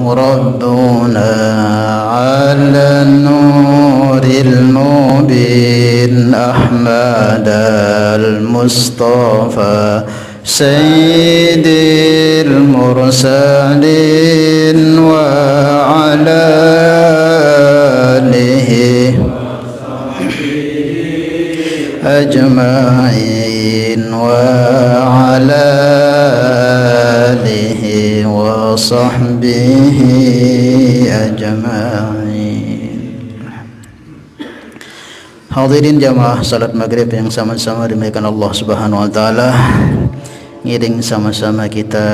ربنا على النور المبين أحمد المصطفى سيد المرسلين وعلى آله أجمعين وعلى آله وصحبه أجمعين. Hadirin jamaah salat maghrib yang sama-sama dimuliakan Allah Subhanahu wa taala. Ngiring sama-sama kita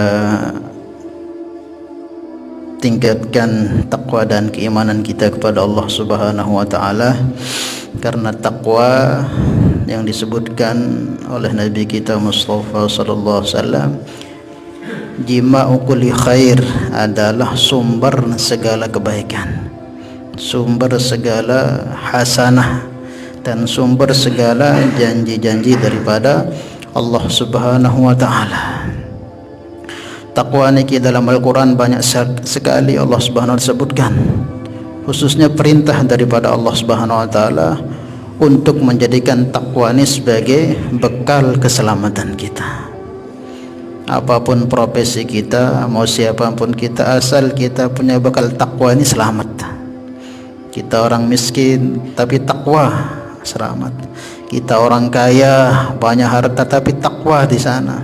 tingkatkan takwa dan keimanan kita kepada Allah Subhanahu wa taala, karena takwa yang disebutkan oleh Nabi kita Mustafa sallallahu alaihi wasallam, jima'u kulli khair, adalah sumber segala kebaikan, sumber segala hasanah, dan sumber segala janji-janji daripada Allah Subhanahu wa taala. Takwa niki dalam Al-Quran banyak sekali Allah Subhanahu wa taala sebutkan, khususnya perintah daripada Allah Subhanahu wa taala untuk menjadikan takwa ini sebagai bekal keselamatan kita. Apapun profesi kita, mau siapapun kita, asal kita punya bekal takwa ini selamat. Kita orang miskin tapi takwa, selamat. Kita orang kaya banyak harta tapi takwa di sana,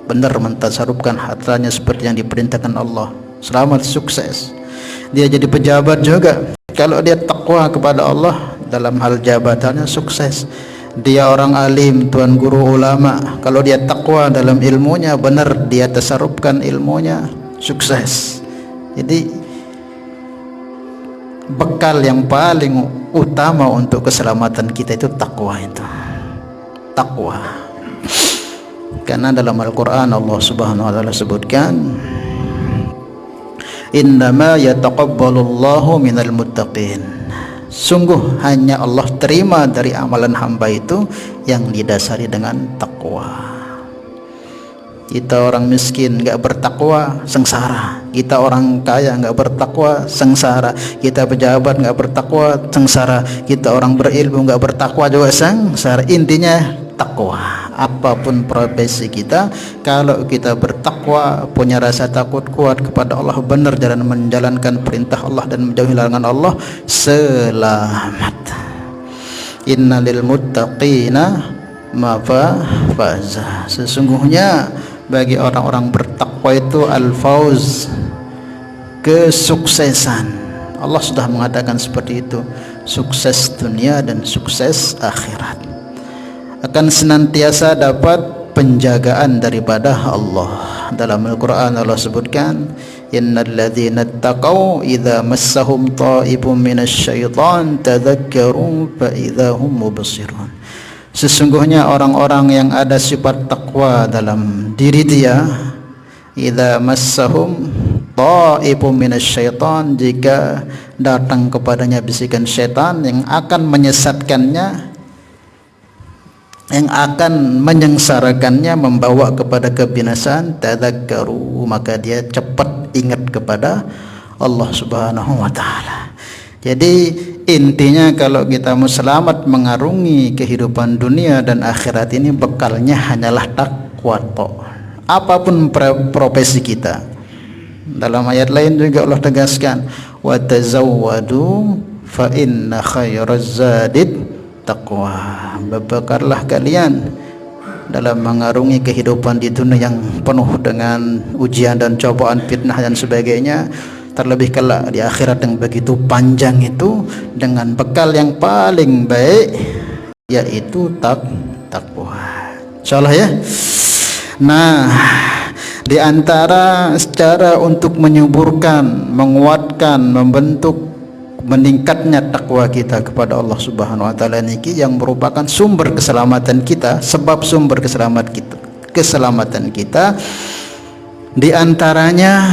benar mentasarufkan hartanya seperti yang diperintahkan Allah, selamat, sukses. Dia jadi pejabat juga kalau dia takwa kepada Allah dalam hal jabatannya, sukses. Dia orang alim, tuan guru ulama, kalau dia takwa dalam ilmunya, benar dia tasarufkan ilmunya, sukses. Jadi bekal yang paling utama untuk keselamatan kita itu takwa. Itu takwa, karena dalam Al-Quran Allah Subhanahu wa taala sebutkan, innama yataqabbalullahu minal muttaqin, sungguh hanya Allah terima dari amalan hamba itu yang didasari dengan takwa. Kita orang miskin enggak bertakwa, sengsara. Kita orang kaya enggak bertakwa, sengsara. Kita pejabat enggak bertakwa, sengsara. Kita orang berilmu enggak bertakwa juga sengsara. Intinya takwa. Apapun profesi kita, kalau kita bertakwa, punya rasa takut kuat kepada Allah, benar jalan menjalankan perintah Allah dan menjauhi larangan Allah, selamat. Innalil muttaqina mafaza, sesungguhnya bagi orang-orang bertakwa itu al-fauz, kesuksesan. Allah sudah mengatakan seperti itu, sukses dunia dan sukses akhirat. Akan senantiasa dapat penjagaan daripada Allah. Dalam Al-Quran Allah sebutkan, innal ladzina taqaw idza massahum ta'ibun minasyaitan tadzakkaru fa idzahum mubsirun. Sesungguhnya orang-orang yang ada sifat takwa dalam diri dia, idza massahum ta'ibun minasyaitan, jika datang kepadanya bisikan syaitan yang akan menyesatkannya, yang akan menyengsarakannya, membawa kepada kebinasaan, tadzakkaru, maka dia cepat ingat kepada Allah Subhanahu wa taala. Jadi intinya kalau kita mau selamat mengarungi kehidupan dunia dan akhirat ini, bekalnya hanyalah takwa. Apapun profesi kita. Dalam ayat lain juga Allah tegaskan, wa tazawwadu fa inna khairaz zadid taqwa. Berbekallah kalian dalam mengarungi kehidupan di dunia yang penuh dengan ujian dan cobaan, fitnah dan sebagainya, terlebih kelak di akhirat yang begitu panjang itu, dengan bekal yang paling baik yaitu takwa. Insyaallah ya. Nah, di antara cara untuk menyuburkan, menguatkan, membentuk, meningkatnya takwa kita kepada Allah Subhanahu wa taala niki, yang merupakan sumber keselamatan kita, sebab sumber keselamatan kita di antaranya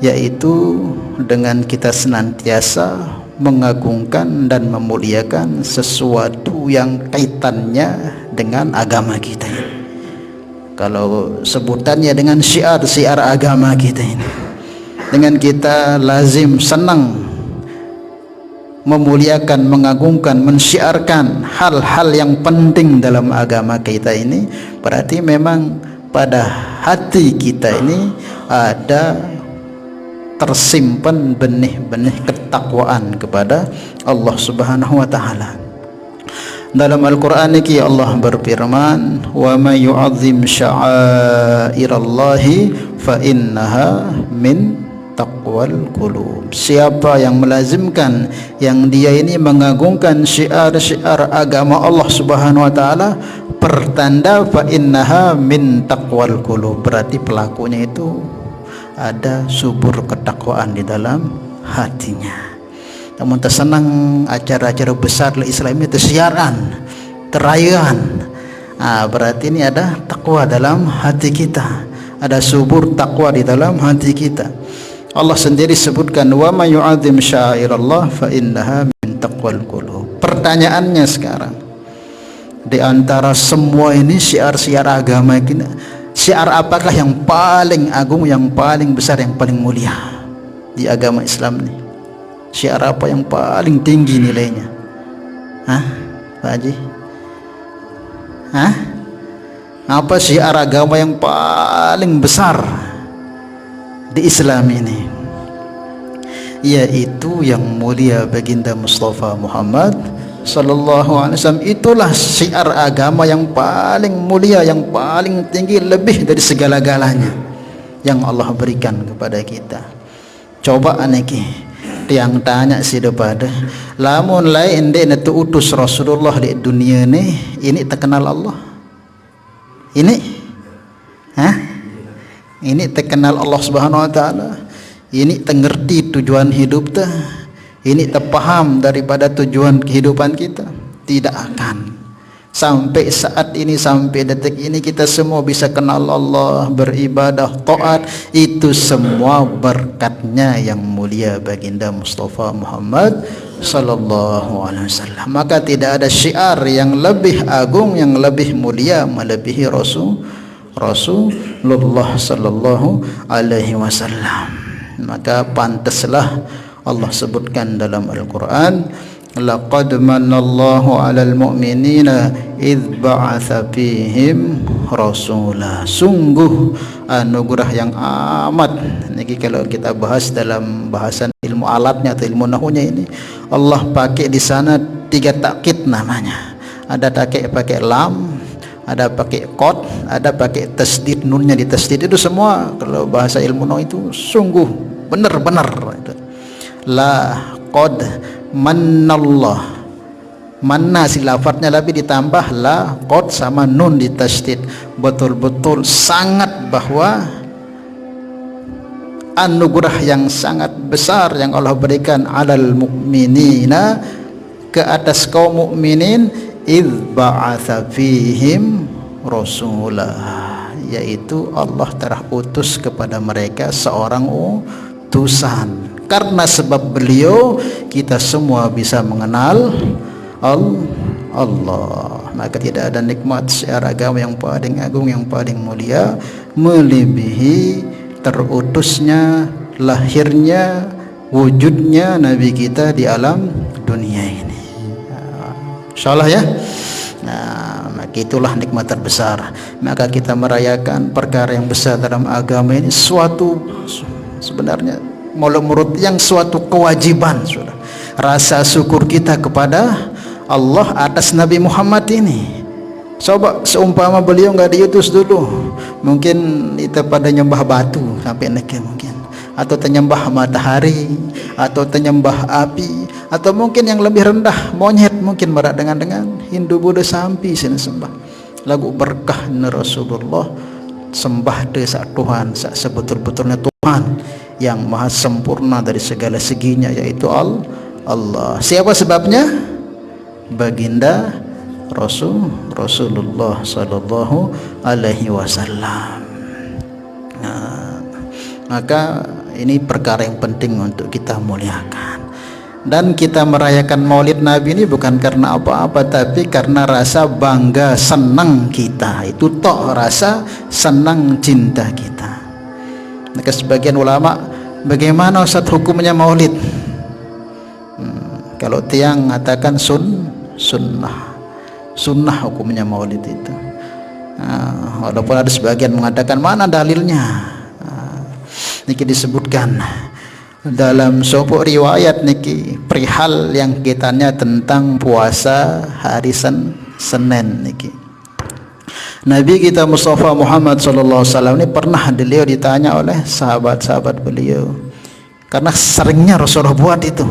yaitu dengan kita senantiasa mengagungkan dan memuliakan sesuatu yang kaitannya dengan agama kita ini. Kalau sebutannya dengan syiar agama kita ini, dengan kita lazim senang memuliakan, mengagungkan, mensyiarkan hal-hal yang penting dalam agama kita ini, berarti memang pada hati kita ini ada tersimpan benih-benih ketakwaan kepada Allah Subhanahu wa taala. Dalam Al-Qur'an ini Allah berfirman, "Wa may yu'azzim sya'airallahi fa innaha min taqwal qulub." Siapa yang melazimkan, yang dia ini mengagungkan syiar-syiar agama Allah Subhanahu wa taala, pertanda fa innaha min taqwal qulub, berarti pelakunya itu ada subur ketakwaan di dalam hatinya. Namun tersenang acara-acara besar Islam itu siaran, terayaan. Berarti ini ada takwa dalam hati kita, ada subur takwa di dalam hati kita. Allah sendiri sebutkan, wa may yu'azzim sya'airallah fa innaha min taqwal qulub. Pertanyaannya sekarang, di antara semua ini syiar-syiar agama kita, syiar apakah yang paling agung, yang paling besar, yang paling mulia di agama Islam ini? Syiar apa yang paling tinggi nilainya? Pak Haji? Apa syiar agama yang paling besar di Islam ini? Yaitu yang mulia baginda Mustafa Muhammad sallallahu alaihi wasallam. Itulah syiar agama yang paling mulia, yang paling tinggi, lebih dari segala-galanya yang Allah berikan kepada kita. Coba aneki yang tanya sih depada, lamun lain dia tu utus Rasulullah di dunia ini terkenal Allah. Ini terkenal Allah Subhanahu wa taala. Ini tengerti tujuan hidup ta. Ini terpaham daripada tujuan kehidupan kita. Tidak akan sampai saat ini, sampai detik ini kita semua bisa kenal Allah, beribadah, taat, itu semua berkatnya yang mulia baginda Mustafa Muhammad sallallahu alaihi wasallam. Maka tidak ada syiar yang lebih agung, yang lebih mulia melebihi Rasulullah sallallahu alaihi wasallam. Maka pantaslah Allah sebutkan dalam Al-Quran, laqad manallahu 'alal mu'minina idz ba'atsa fihim rasula. Sungguh anugerah yang amat. Niki kalau kita bahas dalam bahasan ilmu alatnya atau ilmu nahunya ini, Allah pakai di sana 3 takkid namanya. Ada pakai lam, ada pakai qad, ada pakai tasdid, nunnya di tasdid. Itu semua kalau bahasa ilmu nahu itu sungguh benar-benar itu. La qad manallah, manna si lafadznya lebih ditambah la qad sama nun di tasdid. Betul-betul sangat bahwa anugerah yang sangat besar yang Allah berikan alal mukminina, ke atas kaum mukminin, idz ba'atsa fihim rasulah, yaitu Allah telah utus kepada mereka seorang utusan. Karena sebab beliau kita semua bisa mengenal Allah. Maka tidak ada nikmat syiar agama yang paling agung, yang paling mulia melebihi terutusnya, lahirnya, wujudnya Nabi kita di alam dunia ini. InsyaAllah ya. Maka itulah nikmat terbesar. Maka kita merayakan perkara yang besar dalam agama ini, suatu sebenarnya menurut yang suatu kewajiban, sudah rasa syukur kita kepada Allah atas Nabi Muhammad ini. Coba seumpama beliau nggak diutus dulu, mungkin kita pada nyembah batu sampai nekeh mungkin, atau menyembah matahari, atau menyembah api, atau mungkin yang lebih rendah monyet, mungkin merak dengan Hindu Buddha sampai sini sembah. Lagu berkah Rasulullah sembah desa Tuhan sebetul-betulnya Tuhan yang maha sempurna dari segala seginya, yaitu Allah. Siapa sebabnya? Baginda Rasulullah sallallahu alaihi wasallam. Maka ini perkara yang penting untuk kita muliakan. Dan kita merayakan Maulid Nabi ini bukan karena apa-apa, tapi karena rasa bangga, senang kita. Itu rasa senang cinta kita. Maka sebagian ulama Bagaimana Ustaz hukumnya maulid? Kalau tiang mengatakan sunnah hukumnya maulid itu. Walaupun ada sebagian mengatakan mana dalilnya. Niki disebutkan dalam sebuah riwayat niki perihal yang kitanya tentang puasa hari Senin niki. Nabi kita Mustafa Muhammad sallallahu alaihi wasallam ini pernah beliau ditanya oleh sahabat-sahabat beliau, karena seringnya Rasulullah buat itu.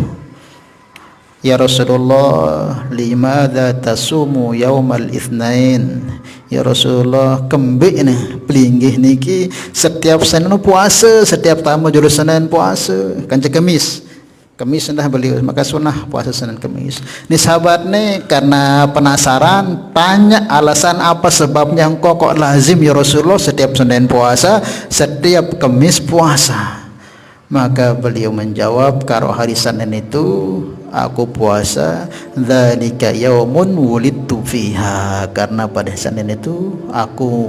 Ya Rasulullah, limadza tasumu yaumal itsnain? Ya Rasulullah, kembik nih pelinggih niki setiap Senin puasa, setiap tamu julu Senin puasa, kanca Kamis entah beliau, maka sunnah puasa Senin Kamis. Ini sahabat nih karena penasaran tanya alasan apa sebabnya engkau kok lazim ya Rasulullah setiap Senin puasa, setiap Kamis puasa. Maka beliau menjawab, kalau hari Senin itu aku puasa, dzalika yaumun wulidtu fiha, karena pada Senin itu aku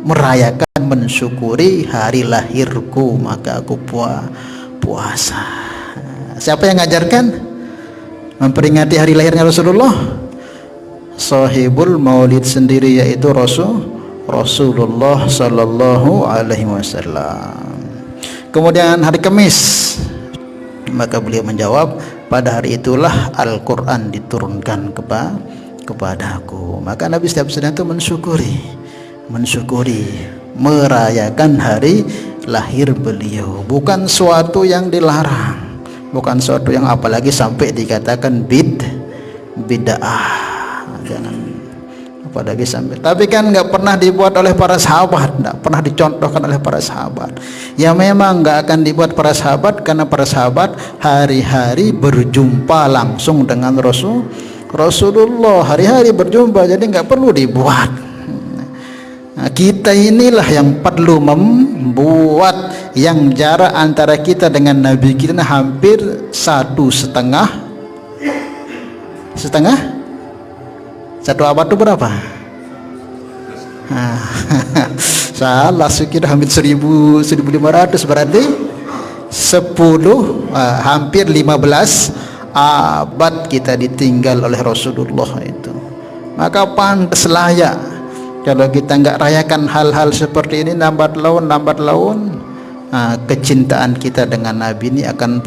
merayakan mensyukuri hari lahirku, maka aku puasa. Siapa yang ngajarkan memperingati hari lahirnya Rasulullah? Sahibul maulid sendiri, yaitu Rasulullah sallallahu alaihi wasallam. Kemudian hari Kamis, maka beliau menjawab, pada hari itulah Al-Quran diturunkan kepadaku. Maka Nabi setiap Senin itu mensyukuri, merayakan hari lahir beliau. Bukan suatu yang dilarang, bukan suatu yang apalagi sampai dikatakan bid'ah. Jangan apalagi sampai. Tapi kan nggak pernah dibuat oleh para sahabat, nggak pernah dicontohkan oleh para sahabat. Ya memang nggak akan dibuat para sahabat, karena para sahabat hari-hari berjumpa langsung dengan Rasulullah, hari-hari berjumpa, jadi nggak perlu dibuat. Nah, kita inilah yang perlu membuat, yang jarak antara kita dengan Nabi kita hampir 1 abad itu berapa? Salah, sekira hampir 1500, berarti 10 hampir 15 abad kita ditinggal oleh Rasulullah itu. Maka pantas layak kalau kita nggak rayakan hal-hal seperti ini, lambat laun kecintaan kita dengan Nabi ini akan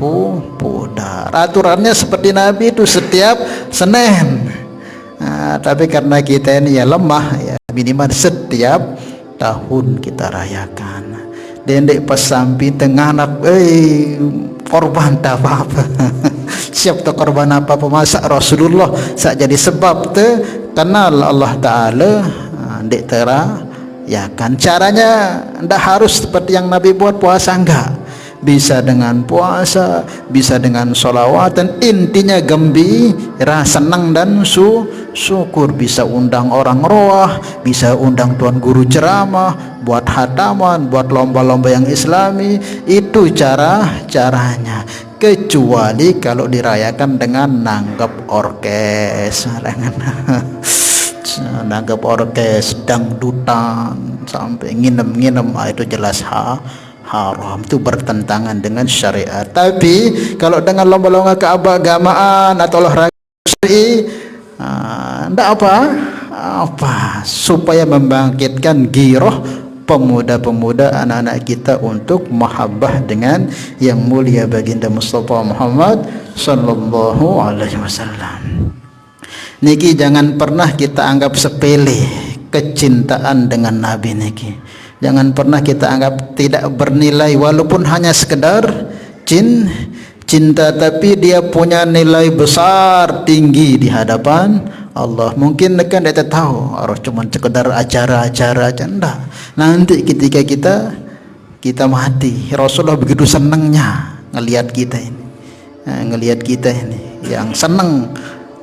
pudar. Aturannya seperti Nabi itu setiap Senin. Tapi karena kita ini ya lemah, ya minimal setiap tahun kita rayakan. Dendek pas sampai tengah anak, korban tak apa-apa. Siap tak korban apa-apa, masa Rasulullah sak jadi sebab te kenal Allah Ta'ala. Dek tera ya kan caranya ndak harus seperti yang Nabi buat puasa, enggak. Bisa dengan puasa, bisa dengan sholawatan, intinya gembira, senang dan syukur. Bisa undang orang roah, bisa undang tuan guru ceramah, buat hataman, buat lomba-lomba yang islami. Itu caranya, kecuali kalau dirayakan dengan nanggap orkes, nanggap orkes, dangdutan sampai nginem-nginem, itu jelas haram, itu bertentangan dengan syariat. Tapi kalau dengan lomba-lomba keagamaan atau olahraga syar'i, enggak apa, supaya membangkitkan giroh pemuda-pemuda anak-anak kita untuk mahabbah dengan yang mulia baginda Mustafa Muhammad sallallahu alaihi wasallam. Niki jangan pernah kita anggap sepele kecintaan dengan Nabi niki. Jangan pernah kita anggap tidak bernilai, walaupun hanya sekedar cinta, tapi dia punya nilai besar tinggi di hadapan Allah. Mungkin kan dia tahu harus cuma sekedar acara-acara aja, enggak. Nanti ketika kita mati, Rasulullah begitu senangnya ngelihat kita ini, yang senang.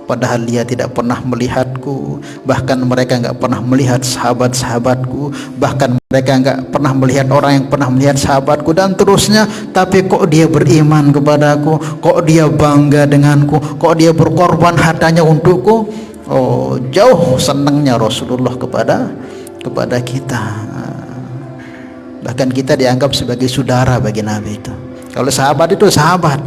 Padahal dia tidak pernah melihatku, bahkan mereka enggak pernah melihat sahabat-sahabatku, bahkan mereka enggak pernah melihat orang yang pernah melihat sahabatku, dan terusnya. Tapi kok dia beriman kepadaku, kok dia bangga denganku, kok dia berkorban hartanya untukku. Oh, jauh senangnya Rasulullah kepada kita. Bahkan kita dianggap sebagai saudara bagi Nabi itu. Kalau sahabat itu sahabat.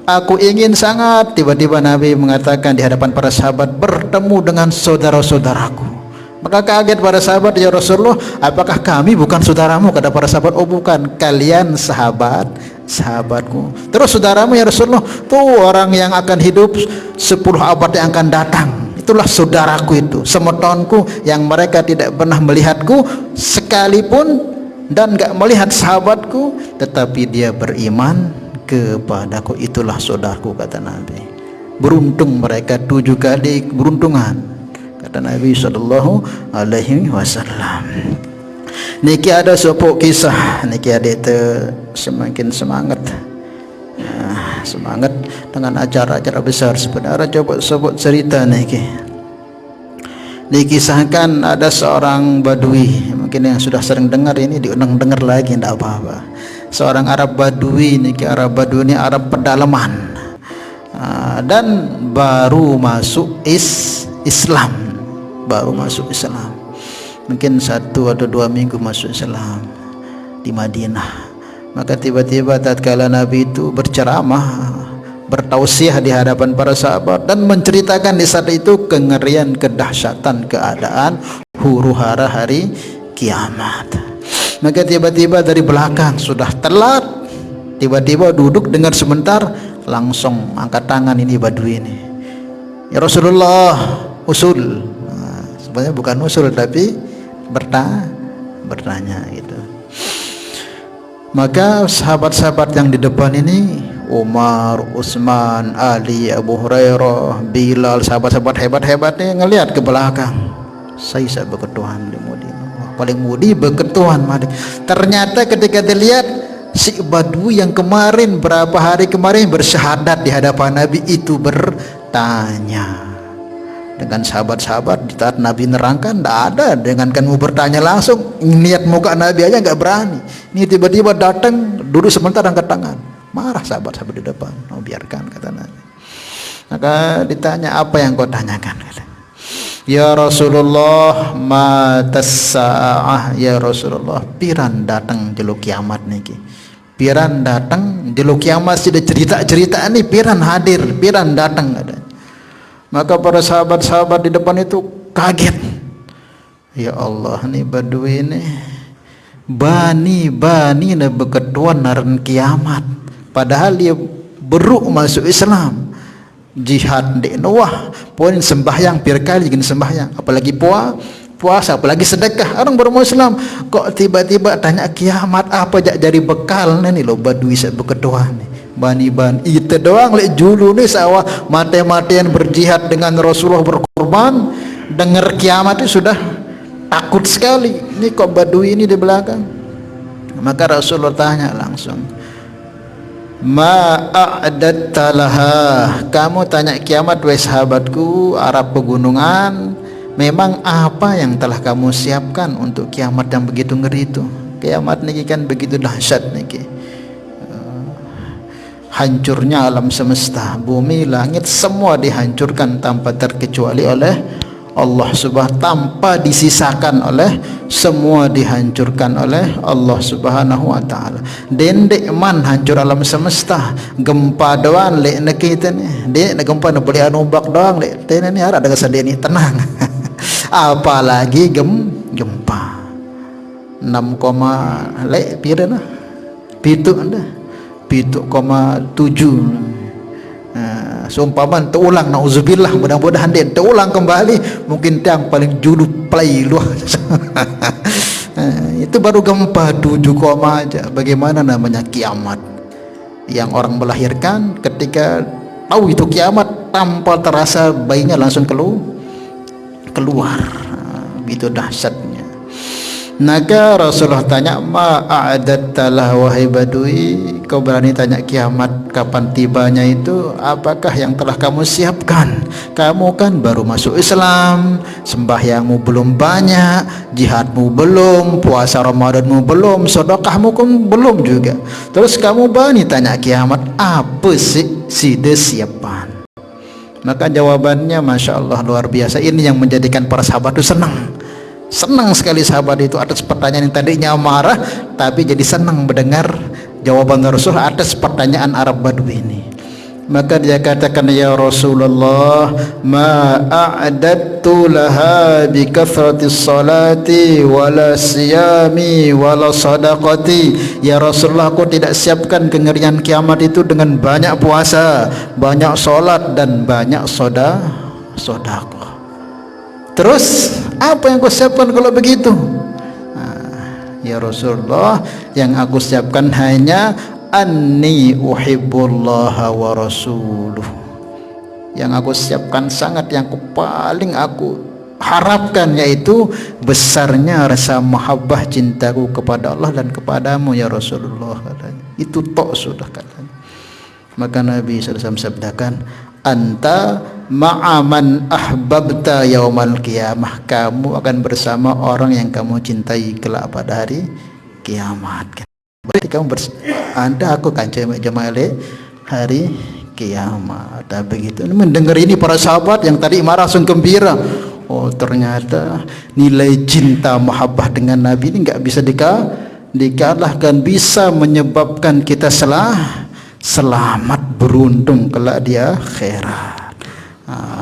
Aku ingin sangat, tiba-tiba Nabi mengatakan di hadapan para sahabat, bertemu dengan saudara-saudaraku. Maka kaget para sahabat, ya Rasulullah, apakah kami bukan saudaramu? Kata para sahabat, oh bukan, kalian sahabatku. Terus saudaramu ya Rasulullah, tuh orang yang akan hidup 10 abad yang akan datang, itulah saudaraku itu, semetonku yang mereka tidak pernah melihatku sekalipun dan gak melihat sahabatku, tetapi dia beriman kepadaku, itulah saudaraku, kata Nabi. Beruntung mereka 7 kali keberuntungan, kata Nabi sallallahu alaihi wasallam. Niki ada sebuah kisah, niki ada itu semakin semangat, semangat dengan acara-acara besar. Sebenarnya coba sebut cerita niki. Dikisahkan ada seorang Badui, mungkin yang sudah sering dengar ini diundang dengar lagi, tidak apa-apa. Seorang Arab Badui, niki Arab Badui ini Arab pedalaman, dan baru masuk Islam, baru masuk Islam, mungkin 1 atau 2 minggu masuk Islam di Madinah. Maka tiba-tiba tatkala Nabi itu berceramah, bertausiah di hadapan para sahabat dan menceritakan di saat itu kengerian, kedahsyatan keadaan huru-hara hari kiamat. Maka tiba-tiba dari belakang, sudah telat, tiba-tiba duduk dengar sebentar, langsung angkat tangan ini Badui ini, ya Rasulullah, usul. Sebenarnya bukan usul tapi bertanya gitu. Maka sahabat-sahabat yang di depan ini, Umar, Utsman, Ali, Abu Hurairah, Bilal, sahabat-sahabat hebat-hebat ini ngelihat ke belakang. Saya berketuhan di Madinah, paling mudi berketuhan. Ternyata ketika dilihat si Badui yang kemarin, berapa hari kemarin bersyahadat di hadapan Nabi itu bertanya dengan sahabat-sahabat. Di saat Nabi nerangkan, tidak ada dengan kamu bertanya langsung, niat muka Nabi aja nggak berani. Ini tiba-tiba datang, duduk sebentar, angkat tangan, marah sahabat-sahabat di depan. Oh biarkan, kata Nabi. Maka ditanya, apa yang kau tanyakan? Kata, ya Rasulullah, matas sa'ah. Ya Rasulullah, piran datang jeluk kiamat niki, piran datang jeluk kiamat, sudah cerita-cerita ini piran hadir, piran datang, katanya. Maka para sahabat-sahabat di depan itu kaget. Ya Allah, ini Badui ini bani na beketuan naran kiamat, padahal dia baru masuk Islam, jihad di Nuwah, poin sembahyang pir kali gini sembahyang, apalagi puasa, apalagi sedekah, orang baru mau Islam. Kok tiba-tiba tanya kiamat, apa jadi bekal nih lo Badui saya beketuan nih. Bani itu doang lek julu nih sawah mati-matian berjihad dengan Rasulullah, berkorban, dengar kiamat itu sudah takut sekali. Ini kok Badui ini di belakang. Maka Rasulullah tanya langsung, ma'a'adatta laha, kamu tanya kiamat wahai sahabatku Arab pegunungan, memang apa yang telah kamu siapkan untuk kiamat yang begitu ngeri itu? Kiamat niki kan begitu dahsyat niki, hancurnya alam semesta, bumi, langit semua dihancurkan tanpa terkecuali oleh Allah Subhanahu, tanpa disisakan oleh, semua dihancurkan oleh Allah Subhanahu wa taala. Dendek man hancur alam semesta, gempa doang lek nak kita ni, dek nak gempa nak boleh anubak doang lek tene ni ada kesedih ni tenang. Apalagi gempa 6, lek pira nah, pitu anda 7,7. Seumpaman terulang, nauzubillah, mudah-mudahan dia terulang kembali, mungkin yang paling julu play luar. Itu baru gempa 7, aja. Bagaimana namanya kiamat yang orang melahirkan ketika tahu itu kiamat, tanpa terasa bayinya langsung keluar. Begitu dahsyatnya. Maka Rasulullah tanya, ma'a'adatta lah wahai Badui, kau berani tanya kiamat kapan tibanya itu? Apakah yang telah kamu siapkan? Kamu kan baru masuk Islam, sembahyangmu belum banyak, jihadmu belum, puasa Ramadanmu belum, sedekahmu pun belum juga. Terus kamu berani tanya kiamat, apa sih siapkan? Maka jawabannya Masya Allah luar biasa. Ini yang menjadikan para sahabat itu senang sekali sahabat itu atas pertanyaan yang tadinya marah, tapi jadi senang mendengar jawaban Rasul atas pertanyaan Arab Badui ini. Maka dia katakan, ya Rasulullah, ma a'adattu laha bi kathratis salati wala siyami wala sadaqati. Ya Rasulullah, aku tidak siapkan kengerian kiamat itu dengan banyak puasa, banyak solat dan banyak sedekah. Terus apa yang kau siapkan kalau begitu? Ya Rasulullah, yang aku siapkan hanya anni uhibbullaha wa rasuluh. Yang aku siapkan sangat, yang paling aku harapkan, yaitu besarnya rasa mahabbah cintaku kepada Allah dan kepadamu ya Rasulullah. Itu tok sudah katanya. Maka Nabi SAW sabdakan, anta ma'aman ahbabta yaumal qiyamah. Kamu akan bersama orang yang kamu cintai kelak pada hari kiamat. Berarti kamu Anda aku kan jemaah hari kiamat. Begitu. Mendengar ini para sahabat yang tadi marah langsung gembira. Oh, ternyata nilai cinta mahabbah dengan Nabi ini nggak bisa dikalahkan, bisa menyebabkan kita selamat beruntung kelak di akhirat.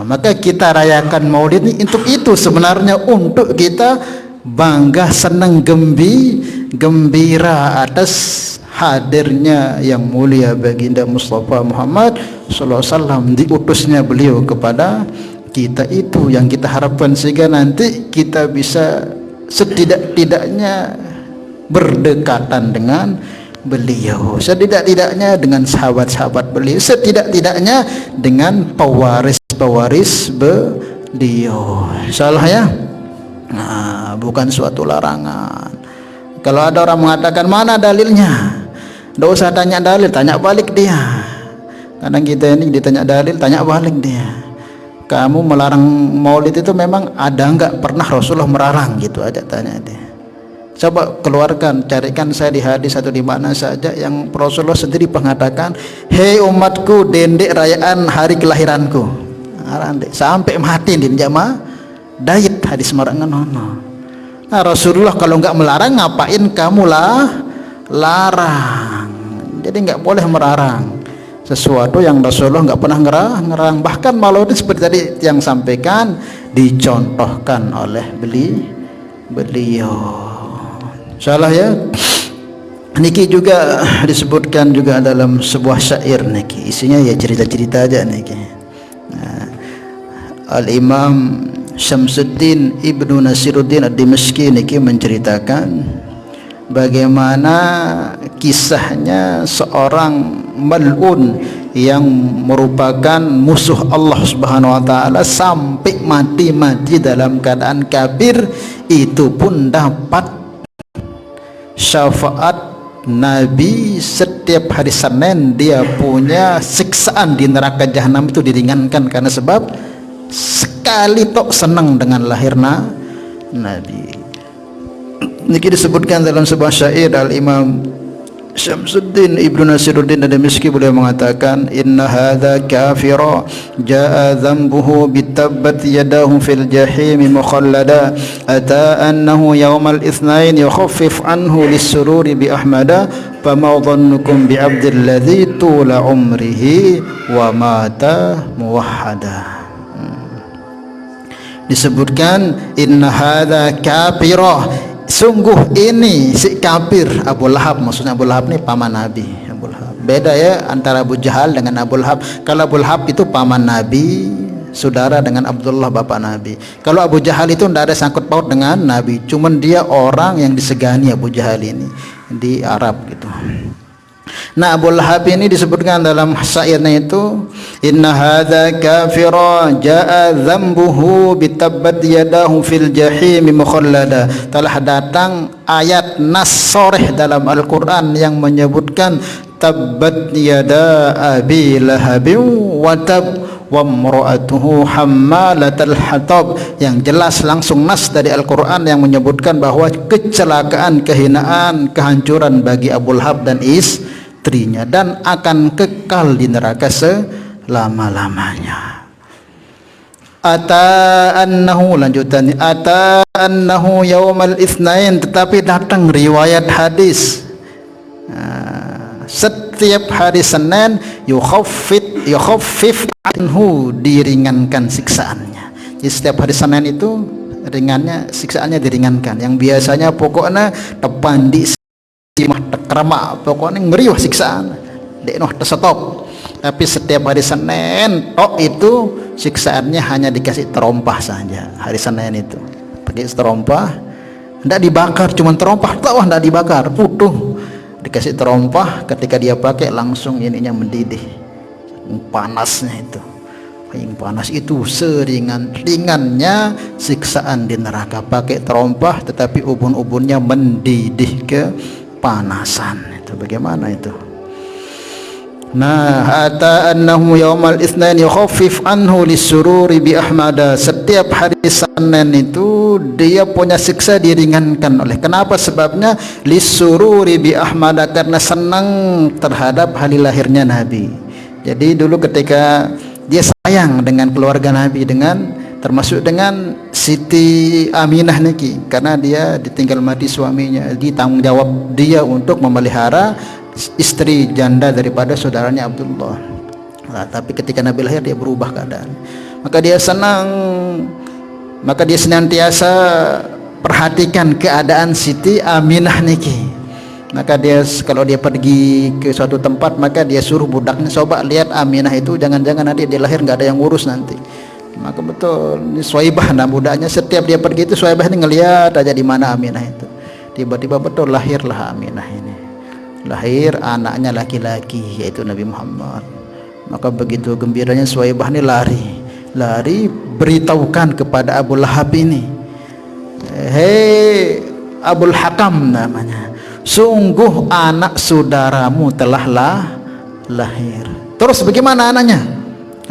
Maka kita rayakan Maulid ini untuk itu sebenarnya, untuk kita bangga, senang, gembira atas hadirnya yang mulia baginda Mustafa Muhammad SAW, diutusnya beliau kepada kita. Itu yang kita harapkan, sehingga nanti kita bisa setidak-tidaknya berdekatan dengan beliau, setidak-tidaknya dengan sahabat-sahabat beliau, setidak-tidaknya dengan pewaris beliau. Insyaallah ya. Bukan suatu larangan. Kalau ada orang mengatakan mana dalilnya, tidak usah tanya dalil, tanya balik dia. Kadang kita ini ditanya dalil, tanya balik dia. Kamu melarang maulid itu memang ada enggak pernah Rasulullah melarang? Gitu aja tanya dia. Coba keluarkan, carikan saya di hadis atau di mana saja yang Rasulullah sendiri mengatakan, hei umatku, dendek rayaan hari kelahiranku. Sampai mati di jamaah dayet hadis marangan ono. Nah, Rasulullah kalau enggak melarang, ngapain kamu larang? Jadi enggak boleh melarang sesuatu yang Rasulullah enggak pernah ngerang. Bahkan maulid seperti tadi yang sampaikan, dicontohkan oleh beliau. Salah ya. Niki juga disebutkan juga dalam sebuah syair niki. Isinya ya cerita-cerita aja niki. Al-Imam Syamsuddin Ibnu Nasiruddin Ad-Dimashqi niki menceritakan bagaimana kisahnya seorang mal'un yang merupakan musuh Allah Subhanahu wa taala sampai mati dalam keadaan kafir, itu pun dapat syafaat Nabi. Setiap hari Senin dia punya siksaan di neraka jahanam itu diringankan karena sebab sekali tok senang dengan lahirna Nabi. Ini disebutkan dalam sebuah syair Al-Imam Syamsuddin Ibnu Nasiruddin Ad-Dimashqi, beliau mengatakan, inna hadza kafira jaa dhanbuhu bitabbat yadahu fil jahim mukhallada ata annahu yawmal itsnain yukhaffif anhu lis-sururi bi ahmada fama dhannukum bi abdil ladzi tula umrihi wa mata muwahhada. Disebutkan inna hadza kafira, sungguh ini si kafir Abu Lahab. Maksudnya Abu Lahab ini paman Nabi. Abu Lahab. Beda ya antara Abu Jahal dengan Abu Lahab. Kalau Abu Lahab itu paman Nabi, saudara dengan Abdullah bapak Nabi. Kalau Abu Jahal itu tidak ada sangkut paut dengan Nabi, cuman dia orang yang disegani Abu Jahal ini di Arab gitu. Nah, Abu Lahab ini disebutkan dalam syairnya itu, inna hadza kafira jaa dzambuhu bitabbat yadahu fil jahim mukhallada. Telah datang ayat nas soreh dalam Al-Quran yang menyebutkan tabbat yada abi lahabin wa tab wa imra'atuhu hammalatal hatab, yang jelas langsung nas dari Al-Quran yang menyebutkan bahwa kecelakaan, kehinaan, kehancuran bagi Abu Lahab dan istrinya, dan akan kekal di neraka selama-lamanya. Ata annahu, lanjutannya, ata annahu yaumal itsnain, tetapi datang riwayat hadis Setiap hari Senin yukhaffif anhu, diringankan siksaannya. Jadi setiap hari Senin itu ringannya, siksaannya diringankan. Yang biasanya pokoknya tepandi mah tekrama, pokoknya ngeriwah siksaan dek noh stop. Tapi setiap hari Senin itu siksaannya hanya dikasih terompah saja. Hari Senin itu pakai terompah, tidak dibakar, cuma terompah, tidak dibakar, utuh dikasih terompah. Ketika dia pakai langsung ininya mendidih, panasnya itu, yang panas itu seringan-ringannya siksaan di neraka pakai terompah, tetapi ubun-ubunnya mendidih ke panasan. Itu bagaimana itu? Nah, hatta annahu yaumal itsnain yukhaffif anhu lisururi bi ahmada. Setiap hari Senin itu dia punya siksa diringankan oleh, kenapa? Sebabnya lisururi bi ahmada, karena senang terhadap hari lahirnya Nabi. Jadi dulu ketika dia sayang dengan keluarga Nabi, termasuk dengan Siti Aminah niki, karena dia ditinggal mati suaminya, ditanggung jawab dia untuk memelihara istri janda daripada saudaranya Abdullah. Nah, tapi ketika Nabi lahir dia berubah keadaan, maka dia senang, maka dia senantiasa perhatikan keadaan Siti Aminah niki. Maka dia kalau dia pergi ke suatu tempat, maka dia suruh budaknya, coba lihat Aminah itu, jangan-jangan nanti dia lahir nggak ada yang ngurus nanti. Maka betul ini Suwaibah, nah budaknya setiap dia pergi itu Suwaibah ini ngelihat aja di mana Aminah itu. Tiba-tiba betul lahirlah Aminah ini, lahir anaknya laki-laki yaitu Nabi Muhammad. Maka begitu gembiranya Suwaibah ini lari beritahukan kepada Abu Lahab ini, hei Abul Hakam namanya, sungguh anak saudaramu telah lahir. Terus bagaimana anaknya?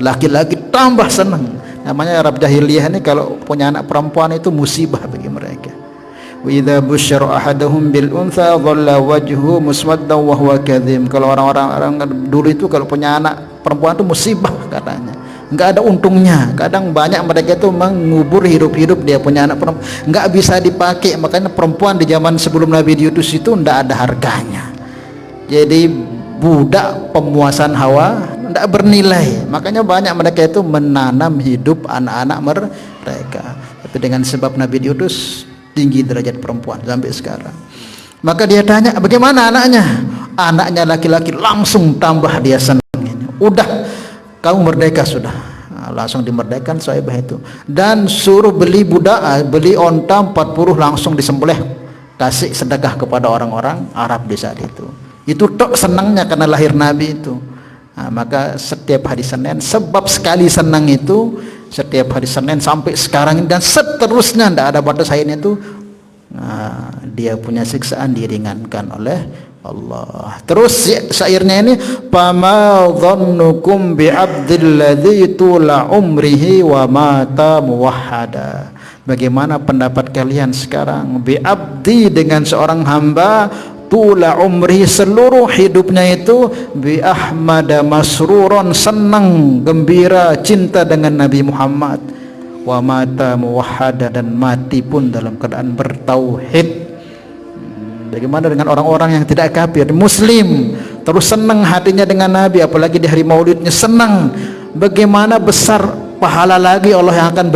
Laki-laki, tambah senang. Namanya Arab jahiliyah ini kalau punya anak perempuan itu musibah bagi mereka. Wa idza busyira ahaduhum bil untha dhalla wajhu muswaddan wa huwa kadhim. Kalau orang-orang dulu itu kalau punya anak perempuan itu musibah katanya, enggak ada untungnya. Kadang banyak mereka itu mengubur hidup-hidup dia punya anak perempuan, enggak bisa dipakai. Makanya perempuan di zaman sebelum Nabi diutus itu enggak ada harganya. Jadi budak pemuasan hawa, tidak bernilai. Makanya banyak mereka itu menanam hidup anak-anak mereka. Tapi dengan sebab Nabi diutus, tinggi derajat perempuan sampai sekarang. Maka dia tanya, bagaimana anaknya? Anaknya laki-laki, langsung tambah dia senang. Udah, kamu merdeka sudah. Nah, langsung dimerdekakan Suwaibah itu. Dan suruh beli budak, beli onta 40 langsung disembelih, kasih sedekah kepada orang-orang Arab di saat itu. Itu tok senangnya karena lahir Nabi itu. Nah, maka setiap hari Senin, sebab sekali senang itu setiap hari Senin sampai sekarang dan seterusnya, tidak ada batas akhirnya itu. Nah, dia punya siksaan diringankan oleh Allah. Terus syairnya ini, fama dhannukum bi abdil ladzi tula umrihi wa mata muwahhada. Bagaimana pendapat kalian sekarang bi abdi, dengan seorang hamba, tula umri, seluruh hidupnya itu, bi ahmada masruron, senang, gembira, cinta dengan Nabi Muhammad, wa mata muwahhada, dan mati pun dalam keadaan bertauhid. Bagaimana dengan orang-orang yang tidak kafir, muslim, terus senang hatinya dengan Nabi, apalagi di hari maulidnya senang. Bagaimana besar pahala lagi Allah yang akan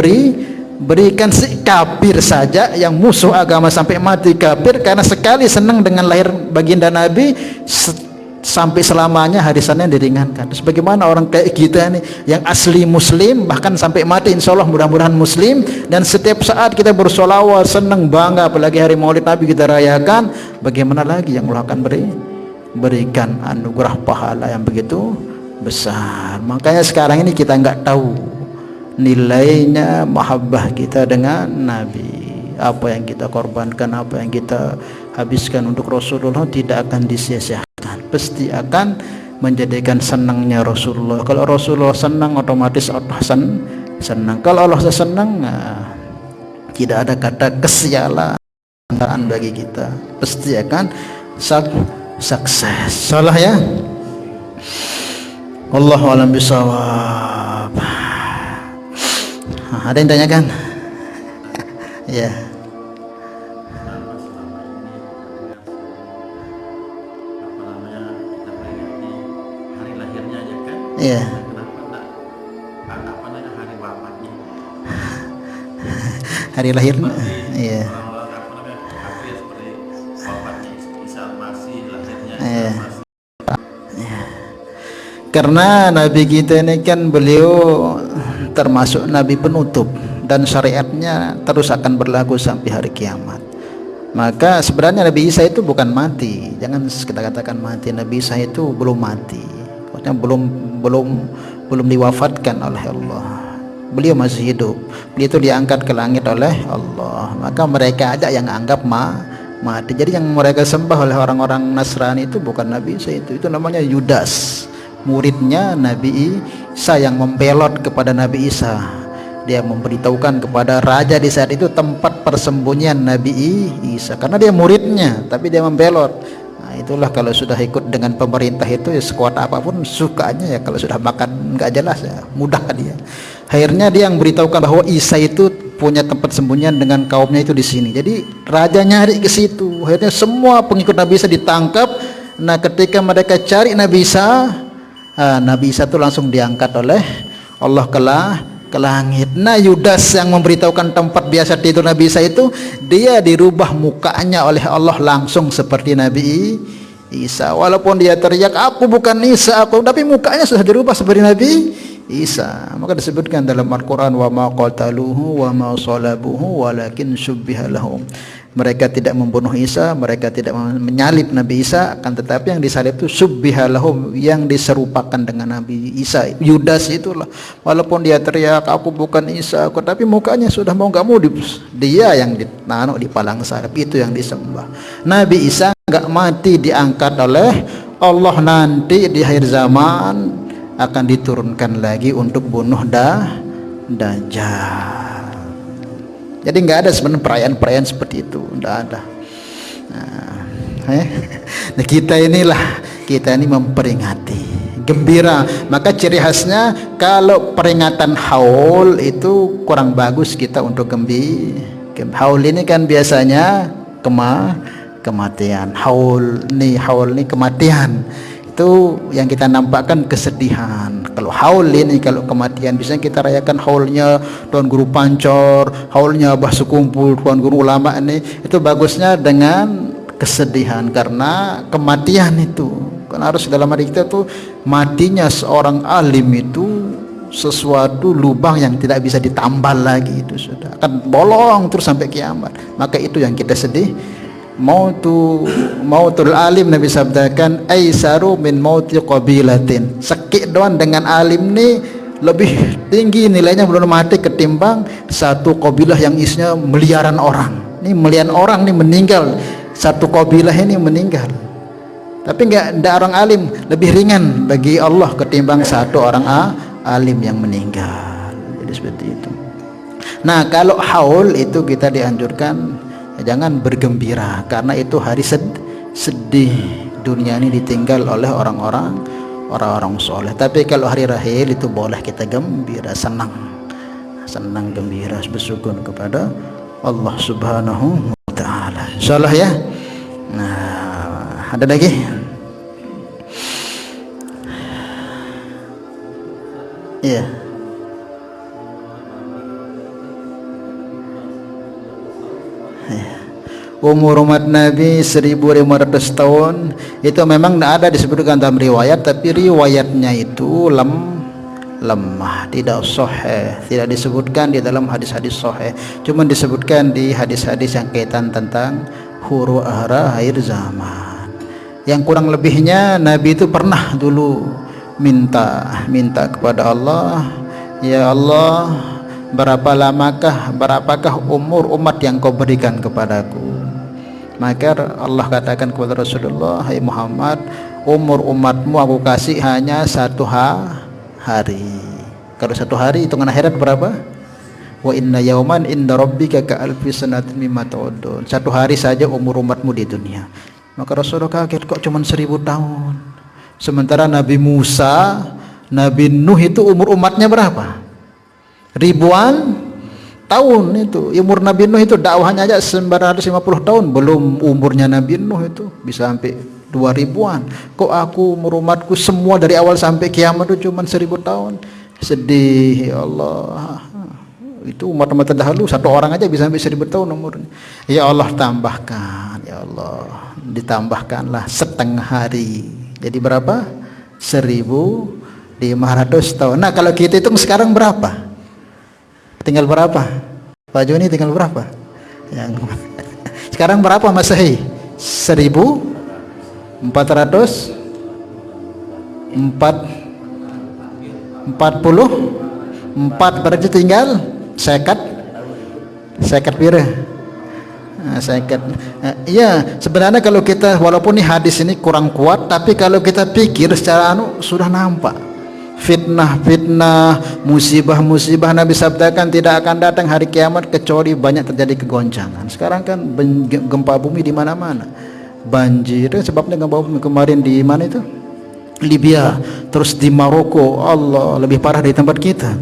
berikan si kafir saja, yang musuh agama sampai mati kafir, karena sekali senang dengan lahir baginda Nabi, sampai selamanya hari Senin diringankan. Terus bagaimana orang kayak kita nih yang asli muslim, bahkan sampai mati insya Allah mudah-mudahan muslim, dan setiap saat kita bersolawat, senang, bangga, apalagi hari maulid Nabi kita rayakan, bagaimana lagi yang Allah akan berikan anugerah pahala yang begitu besar. Makanya sekarang ini kita nggak tahu nilainya mahabbah kita dengan Nabi. Apa yang kita korbankan, apa yang kita habiskan untuk Rasulullah tidak akan disia-siakan, pasti akan menjadikan senangnya Rasulullah. Kalau Rasulullah senang, otomatis Allah senang. Kalau Allah senang, tidak ada kata kesialan bagi kita, pasti akan sukses. Salah ya. Allahu a'lam bishawab. Ada yang tanyakan? Ya. Iya. Hari wafatnya? Hari lahirnya. Iya. Seperti wafatnya Isa Al-Masih, lahirnya Iya. Isa Al-Masih. Karena Nabi kita ini kan beliau termasuk Nabi penutup dan syariatnya terus akan berlaku sampai hari kiamat. Maka sebenarnya Nabi Isa itu bukan mati, jangan kita katakan mati. Nabi Isa itu belum mati, maksudnya belum diwafatkan oleh Allah. Beliau masih hidup, beliau itu diangkat ke langit oleh Allah. Maka mereka ada yang anggap mati. Jadi yang mereka sembah oleh orang-orang Nasrani itu bukan Nabi Isa, itu namanya Yudas, muridnya Nabi Isa yang membelot kepada Nabi Isa. Dia memberitahukan kepada raja di saat itu tempat persembunyian Nabi Isa, karena dia muridnya tapi dia membelot. Nah, itulah kalau sudah ikut dengan pemerintah itu ya sekuat apapun sukanya ya, kalau sudah makan nggak jelas ya mudah dia. Akhirnya dia yang beritahukan bahwa Isa itu punya tempat sembunyian dengan kaumnya itu di sini. Jadi raja nyari ke situ. Akhirnya semua pengikut Nabi Isa ditangkap. Nah, ketika mereka cari Nabi Isa itu langsung diangkat oleh Allah ke langit. Nah, Yudas yang memberitahukan tempat biasa tidur Nabi Isa itu, dia dirubah mukanya oleh Allah langsung seperti Nabi Isa. Walaupun dia teriak, aku bukan Isa, tapi mukanya sudah dirubah seperti Nabi Isa. Maka disebutkan dalam Al-Quran, wa ma qataluhu wa ma salabuhu walakin syubbiha lahum. Mereka tidak membunuh Isa, mereka tidak menyalib Nabi Isa, akan tetapi yang disalib itu syubbiha lahum, yang diserupakan dengan Nabi Isa. Yudas itulah, walaupun dia teriak aku bukan Isa, tapi mukanya sudah mau nggak mau dia yang ditaruh di palang salib, itu yang disembah. Nabi Isa nggak mati, diangkat oleh Allah, nanti di akhir zaman akan diturunkan lagi untuk bunuh Dajjal. Jadi nggak ada sebenarnya perayaan-perayaan seperti itu, nggak ada. Nah, kita ini memperingati, gembira. Maka ciri khasnya kalau peringatan haul itu kurang bagus kita untuk gembira. Haul ini kan biasanya kematian. Haul ini kematian. Itu yang kita nampakkan kesedihan. Kalau haul ini, kalau kematian, biasanya kita rayakan haulnya Tuan Guru Pancor, haulnya Abah Sekumpul, Tuan Guru Ulama ini. Itu bagusnya dengan kesedihan karena kematian itu. Karena harus dalam hati kita tuh, matinya seorang alim itu sesuatu lubang yang tidak bisa ditambal lagi, itu sudah akan bolong terus sampai kiamat. Maka itu yang kita sedih. Mautul alim, Nabi sabdakan, aisaru min mauti qabilatin. Sekik doang dengan alim nih lebih tinggi nilainya belum mati ketimbang satu qabilah yang isinya miliaran orang. Ini miliaran orang nih meninggal, satu qabilah ini meninggal. Tapi enggak orang alim, lebih ringan bagi Allah ketimbang satu orang alim yang meninggal. Jadi seperti itu. Nah, kalau haul itu kita dianjurkan jangan bergembira, karena itu hari sedih. Dunia ini ditinggal oleh orang-orang soleh. Tapi kalau hari rahil itu boleh kita gembira, senang gembira, bersyukur kepada Allah Subhanahu wa ta'ala. Insyaallah ya. Nah, ada lagi? Iya. Umur umat Nabi 1500 tahun itu memang tidak ada disebutkan dalam riwayat, tapi riwayatnya itu lemah, tidak sahih, tidak disebutkan di dalam hadis-hadis sahih, cuma disebutkan di hadis-hadis yang kaitan tentang huru hara akhir zaman. Yang kurang lebihnya Nabi itu pernah dulu minta kepada Allah, ya Allah, berapakah umur umat yang kau berikan kepadaku? Maka Allah katakan kepada Rasulullah, hai Muhammad, umur umatmu aku kasih hanya satu hari. Kalau satu hari hitungan akhirat berapa? Wa inna yauman inda rabbika ka alfi sanatin mimma ta'udun. Satu hari saja umur umatmu di dunia. Maka Rasulullah kaget, kok cuma 1000 tahun? Sementara Nabi Musa, Nabi Nuh itu umur umatnya berapa? Ribuan tahun itu. Umur Nabi Nuh itu dakwahnya aja 950 tahun, belum umurnya Nabi Nuh itu bisa sampai 2000-an. Kok aku merumatku semua dari awal sampai kiamat itu cuma 1000 tahun. Sedih, ya Allah. Itu umat-umat terdahulu satu orang aja bisa sampai 1000 tahun umurnya. Ya Allah, tambahkan, ya Allah, ditambahkanlah setengah hari. Jadi berapa? 1500 tahun. Nah, kalau kita hitung sekarang berapa? Tinggal berapa? Pak Joni tinggal berapa? Yang sekarang berapa Masehi? 1444, berarti tinggal seket pira. Seket. Iya, sebenarnya kalau kita, walaupun nih hadis ini kurang kuat, tapi kalau kita pikir secara sudah nampak fitnah, musibah Nabi sabdakan tidak akan datang hari kiamat kecuali banyak terjadi kegoncangan. Sekarang kan gempa bumi di mana-mana, banjir, sebabnya gempa bumi kemarin di mana itu? Libya, terus di Maroko, Allah, lebih parah dari tempat kita.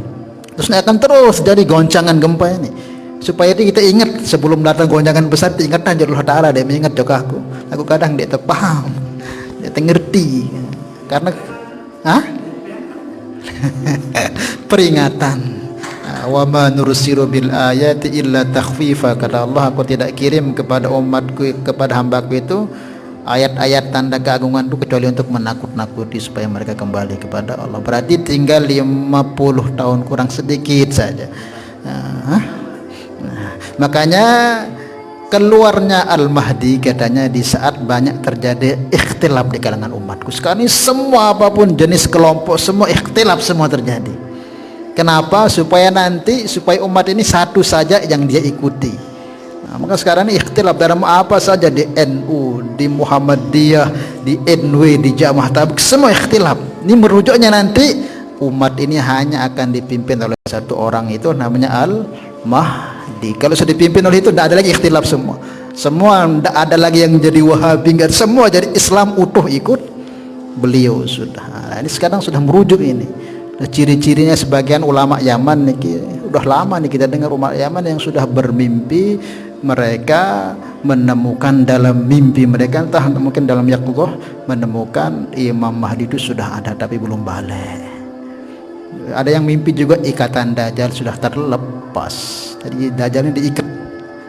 Terus akan terus dari goncangan gempa ini. Supaya kita ingat sebelum datang goncangan besar, ingatkan Allah Ta'ala, dia mengingat juga aku kadang dia terpaham, dia ngerti, karena peringatan. Wa ma nursilu bil ayati illa takhfifa, kata Allah, aku tidak kirim kepada umatku, kepada hambaku itu ayat-ayat tanda keagungan itu kecuali untuk menakut-nakuti supaya mereka kembali kepada Allah. Berarti tinggal 50 tahun kurang sedikit saja. Makanya keluarnya Al-Mahdi katanya di saat banyak terjadi ikhtilaf di kalangan umatku. Sekarang ini semua apapun jenis kelompok, semua ikhtilaf, semua terjadi. Kenapa? Supaya umat ini satu saja yang dia ikuti. Nah, maka sekarang ini ikhtilaf dalam apa saja, di NU, di Muhammadiyah, di NW, di Jamaah Tabligh, semua ikhtilaf. Ini merujuknya nanti umat ini hanya akan dipimpin oleh satu orang, itu namanya Al-Mahdi. Kalau sudah dipimpin oleh itu, tidak ada lagi ikhtilaf semua. Tidak ada lagi yang jadi Wahabi, enggak, semua jadi Islam utuh ikut beliau sudah. Nah, ini sekarang sudah merujuk ini. Ciri-cirinya sebagian ulama Yaman nih, udah lama nih kita dengar ulama Yaman yang sudah bermimpi, mereka menemukan dalam mimpi mereka, entah mungkin dalam yaqظah, menemukan Imam Mahdi itu sudah ada tapi belum balik. Ada yang mimpi juga ikatan Dajjal sudah terlepas, jadi Dajjal ini diikat,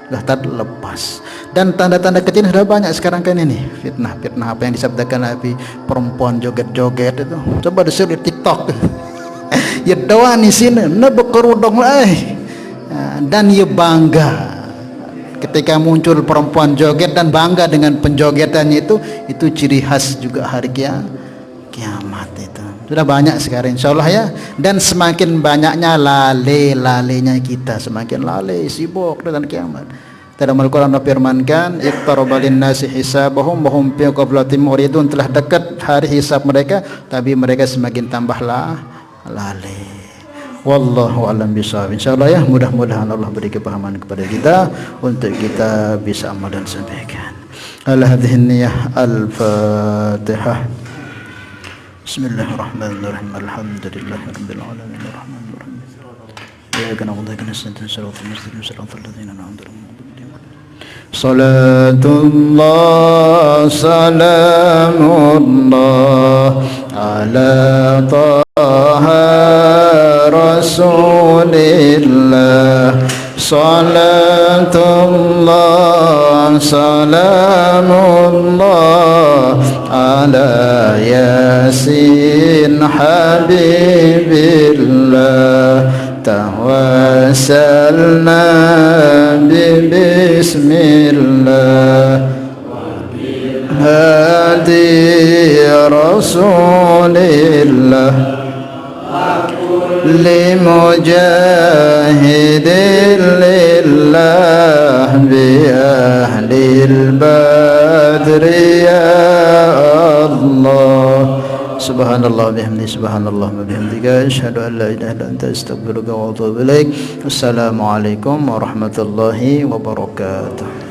sudah terlepas. Dan tanda-tanda kecil sudah banyak sekarang kan ini, fitnah apa yang disabdakan Nabi, perempuan joget-joget itu, coba di TikTok. Ya doang di sini, nebekerudung dan ya bangga ketika muncul perempuan joget dan bangga dengan penjogetannya itu ciri khas juga hari kiamat itu. Sudah banyak sekarang insyaallah ya, dan semakin banyaknya lalenya kita, semakin lale sibuk dengan kiamat. Dalam Al-Quran firmankan, iqtaraba lin-nasi hisabahum wa hum fi ghaflatin muridun, telah dekat hari hisab mereka tapi mereka semakin tambahlah lalai. Wallahu a'lam bishawab. Insyaallah ya, mudah-mudahan Allah beri kepahaman kepada kita untuk kita bisa amal dan sampaikan. Al-hadhihi niyyah al-Fatihah. Bismillahirrahmanirrahim. Alhamdulillahirabbil alamin arrahmanir rahim. Iyyaka na'budu wa iyyaka nasta'in ihdinas siratal mustaqim siratal ladzina an'amta 'alaihim. Salatullah salamullah ala Rasulillah, salatullah salamullah ala Yasin Habibillah, tawassalna bismillah hadi Rasulillah limujahidin lillah bi ahlil badri ya Allah. Subhanallah bihamdi, subhanallah wa bihamdika, asyhadu an la ilaha illa anta, astaghfiruka wa atubu ilaik. Assalamualaikum warahmatullahi wabarakatuh.